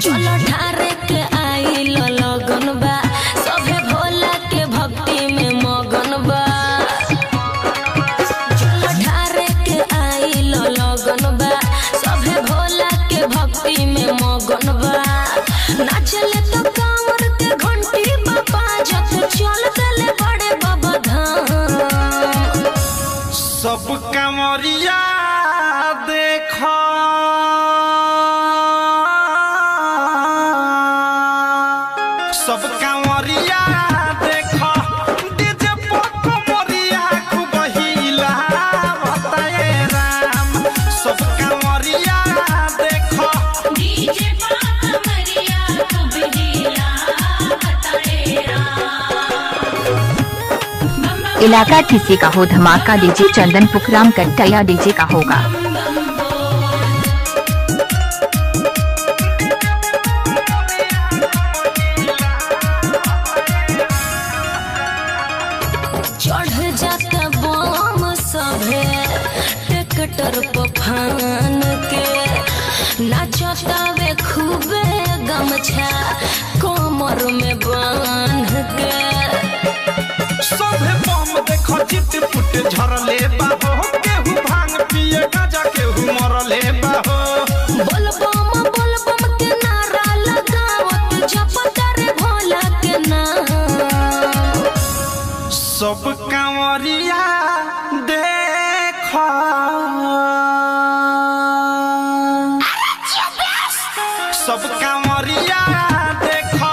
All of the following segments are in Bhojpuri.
जल ढारे के आइल लगन बा सभे भोला के भक्ति में मगन बा। जल ढारे के आइल लगन बा सभे भोला के भक्ति में मगन बा। नाचले तो कांवर के घंटी बाबा जत चल देले बड़े बाबा धाम। सब कांवरिया देखो सब कांवरिया देखो डीजे पोको मोरिया खूब हिला बताए राम। सब कांवरिया देखो डीजे पोको मोरिया खूब हिला बताए राम। इलाका किसी का हो धमाका डीजे चंदन पुखराम कट्टया डीजे का होगा। चढ़ जाता बम सभे ट्रैक्टर पर फान के नाचता वे खूबे गमछा कमर में बांध के। सभे बम देखो चिट पुट झरले बाहो केहू भांग पिए गाजा केहू मरले बाहो। बोल बम के नारा लगावत जपता रे भोला के नाम। सब कांवरिया देखो सब कांवरिया देखो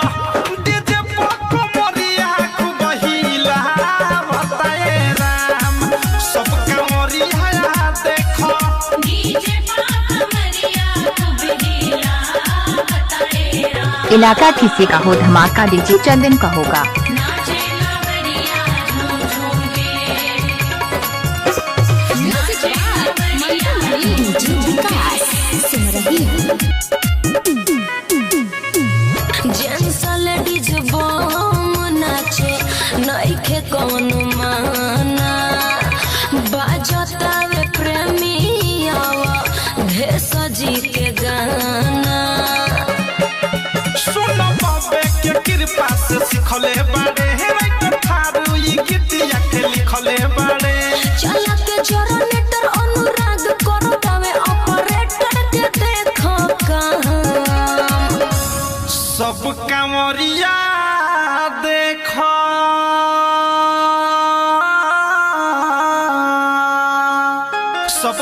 डीजे पोको मोरिया खूब हिला बताए राम। सब कांवरिया देखो डीजे पोको मोरिया खूब हिला बताए राम। इलाका किसी का हो धमाका डीजे चंदन का होगा। लेडीज बम नाचे नइखे कौन माना बाजता वे प्रेमी आवा भेसजी के गाना। सुनो बाबे के कृपा से सिखले बाड़े राइटर थारू ई गीतिया के लिखले बाड़े। चला के जनरेटर अनुराग करो दावे ऑपरेटर के देखो काम। सब कांवरिया देखो सब